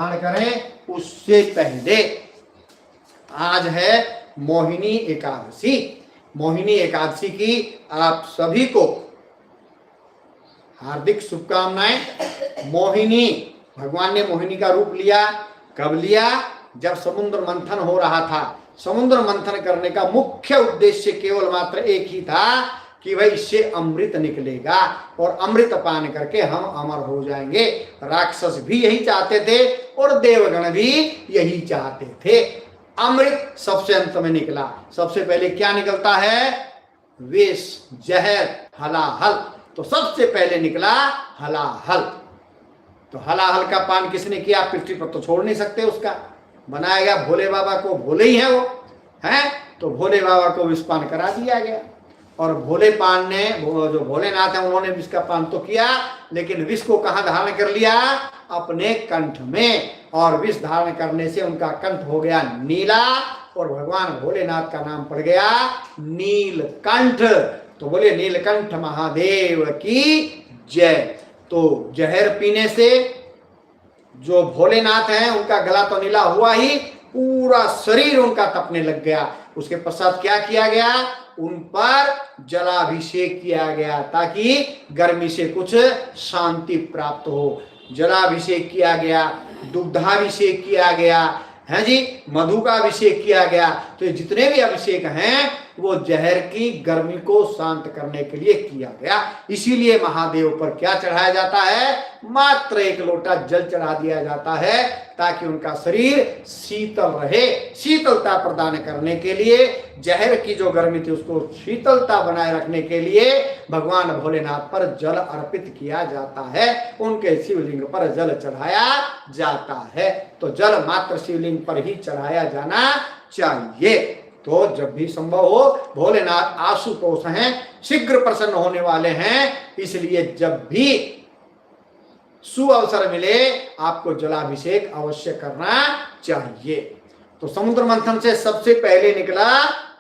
पान करें उससे पहले आज है मोहिनी एकादशी। मोहिनी एकादशी की आप सभी को हार्दिक शुभकामनाएं। मोहिनी, भगवान ने मोहिनी का रूप लिया, कब लिया? जब समुद्र मंथन हो रहा था। समुद्र मंथन करने का मुख्य उद्देश्य केवल मात्र एक ही था कि भाई इससे अमृत निकलेगा और अमृत पान करके हम अमर हो जाएंगे। राक्षस भी यही चाहते थे और देवगण भी यही चाहते थे। अमृत सबसे अंत में निकला। सबसे पहले क्या निकलता है? विष, जहर, हलाहल। तो सबसे पहले निकला हलाहल। तो हलाहल का पान किसने किया? पृथ्वी पर तो छोड़ नहीं सकते, उसका बनाया गया भोले बाबा को। भोले ही है वो, है तो भोले बाबा को विष पान करा दिया गया। और भोले पान ने, जो भोलेनाथ है उन्होंने विष का पान तो किया, लेकिन विष को कहां धारण कर लिया? अपने कंठ में। और विष धारण करने से उनका कंठ हो गया नीला और भगवान भोलेनाथ का नाम पड़ गया नीलकंठ। तो बोले नीलकंठ महादेव की जय। तो जहर पीने से जो भोलेनाथ हैं उनका गला तो नीला हुआ ही, पूरा शरीर उनका तपने लग गया। उसके पश्चात क्या किया गया? उन पर जलाभिषेक किया गया ताकि गर्मी से कुछ शांति प्राप्त हो। जलाभिषेक किया गया, दुग्धाभिषेक किया गया, है जी, मधु का अभिषेक किया गया। तो ये जितने भी अभिषेक हैं वो जहर की गर्मी को शांत करने के लिए किया गया। इसीलिए महादेव पर क्या चढ़ाया जाता है? मात्र एक लोटा जल चढ़ा दिया जाता है ताकि उनका शरीर शीतल रहे। शीतलता प्रदान करने के लिए, जहर की जो गर्मी थी उसको शीतलता बनाए रखने के लिए भगवान भोलेनाथ पर जल अर्पित किया जाता है। उनके शिवलिंग पर जल चढ़ाया जाता है। तो जल मात्र शिवलिंग पर ही चढ़ाया जाना चाहिए। तो जब भी संभव हो, भोलेनाथ आशुतोष हैं, शीघ्र प्रसन्न होने वाले हैं, इसलिए जब भी सुअवसर मिले आपको जलाभिषेक अवश्य करना चाहिए। तो समुद्र मंथन से सबसे पहले निकला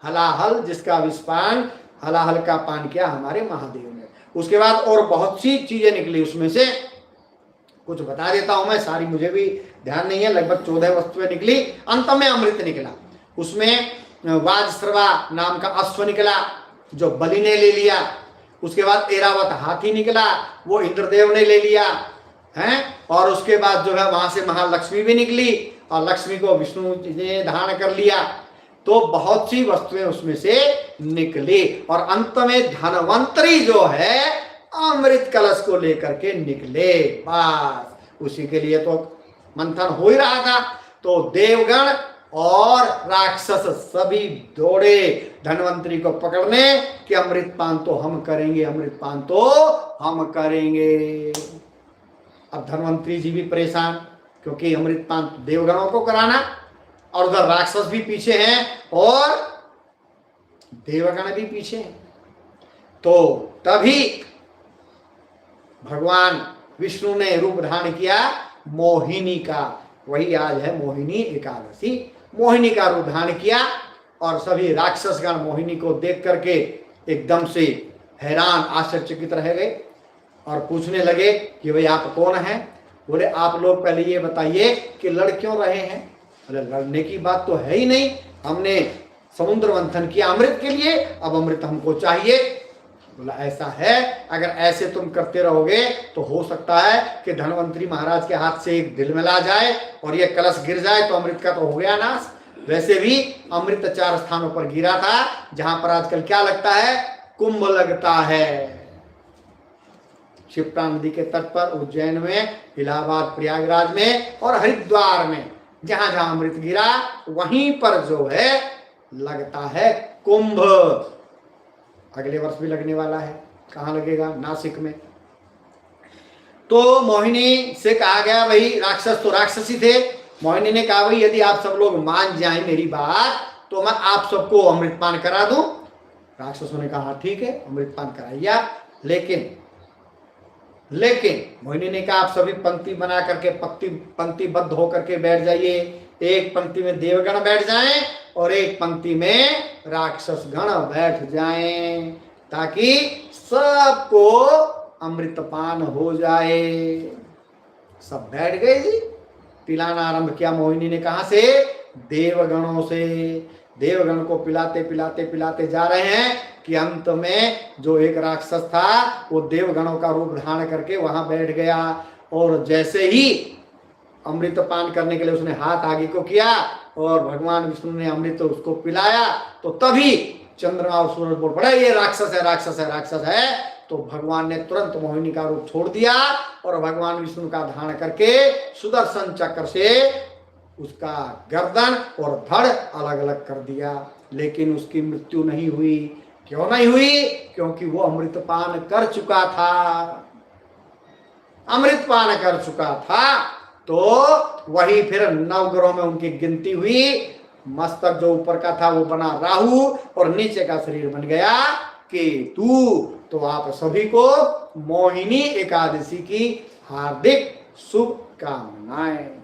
हलाहल, जिसका विषपान, हलाहल का पान किया हमारे महादेव ने। उसके बाद और बहुत सी चीजें निकली, उसमें से कुछ बता देता हूं मैं, सारी मुझे भी ध्यान नहीं है। लगभग 14 वस्तुएं निकली। अंत में अमृत निकला। उसमें वाजश्रवा नाम का अश्व निकला जो बलि ने ले लिया। उसके बाद एरावत हाथी निकला, वो इंद्रदेव ने ले लिया है। और उसके बाद जो है वहां से महालक्ष्मी भी निकली और लक्ष्मी को विष्णु ने धारण कर लिया। तो बहुत सी वस्तुएं उसमें से निकली। और अंत में धनवंतरी जो है अमृत कलश को लेकर के निकले। बस उसी के लिए तो मंथन हो ही रहा था। तो देवगण और राक्षस सभी दौड़े धनवंतरी को पकड़ने कि अमृत पान तो हम करेंगे, अमृत पान तो हम करेंगे। अब धनवंतरी जी भी परेशान, क्योंकि अमृत पान देवगणों को कराना और उधर राक्षस भी पीछे हैं और देवगण भी पीछे हैं। तो तभी भगवान विष्णु ने रूप धारण किया मोहिनी का। वही आज है मोहिनी एकादशी। मोहिनी का रूप धारण किया और सभी राक्षसगण मोहिनी को देख करके एकदम से हैरान, आश्चर्यचकित रह गए और पूछने लगे कि भाई आप कौन हैं? बोले आप लोग पहले ये बताइए कि लड़ क्यों रहे हैं? बोले लड़ने की बात तो है ही नहीं, हमने समुद्र मंथन किया अमृत के लिए, अब अमृत हमको चाहिए। बोला ऐसा है, अगर ऐसे तुम करते रहोगे तो हो सकता है कि धनवंतरी महाराज के हाथ से एक दिल मिला जाए और ये कलश गिर जाए तो अमृत का तो हो गया नाश। वैसे भी अमृत 4 स्थानों पर गिरा था जहां पर आजकल क्या लगता है? कुंभ लगता है। क्षिप्रा नदी के तट पर, उज्जैन में, इलाहाबाद प्रयागराज में और हरिद्वार में, जहां जहां अमृत गिरा वहीं पर जो है लगता है कुंभ। अगले वर्ष भी लगने वाला है। कहाँ लगेगा? नासिक में। तो मोहिनी से कहा गया, भाई राक्षस तो राक्षसी थे। मोहिनी ने कहा भाई यदि आप सब लोग मान जाएं मेरी बात तो मैं आप सबको अमृत पान करा दूं। राक्षसों ने कहा ठीक है अमृत पान कराइए आप, लेकिन मोहिनी ने कहा आप सभी पंक्ति बना करके पंक्तिबद्ध होकर के बैठ जाइए। एक पंक्ति में देवगण बैठ जाएं और एक पंक्ति में राक्षस गण बैठ जाएं ताकि सबको अमृतपान हो जाए। सब बैठ गए जी। पिलाना आरंभ किया मोहिनी ने। कहां से? देवगणों से। देवगण को पिलाते पिलाते पिलाते जा रहे हैं कि अंत में जो एक राक्षस था वो देवगणों का रूप धारण करके वहां बैठ गया। और जैसे ही अमृत पान करने के लिए उसने हाथ आगे को किया और भगवान विष्णु ने अमृत उसको पिलाया, तो तभी चंद्रमा और सूरज बोल पड़ा ये राक्षस है, राक्षस है, राक्षस है। तो भगवान ने तुरंत मोहिनी का रूप छोड़ दिया और भगवान विष्णु का धारण करके सुदर्शन चक्र से उसका गर्दन और धड़ अलग अलग कर दिया। लेकिन उसकी मृत्यु नहीं हुई। क्यों नहीं हुई? क्योंकि वो अमृत पान कर चुका था। अमृत पान कर चुका था। तो वही फिर नवग्रहों में उनकी गिनती हुई। मस्तक जो ऊपर का था वो बना राहु और नीचे का शरीर बन गया केतु। तो आप सभी को मोहिनी एकादशी की हार्दिक शुभकामनाएं।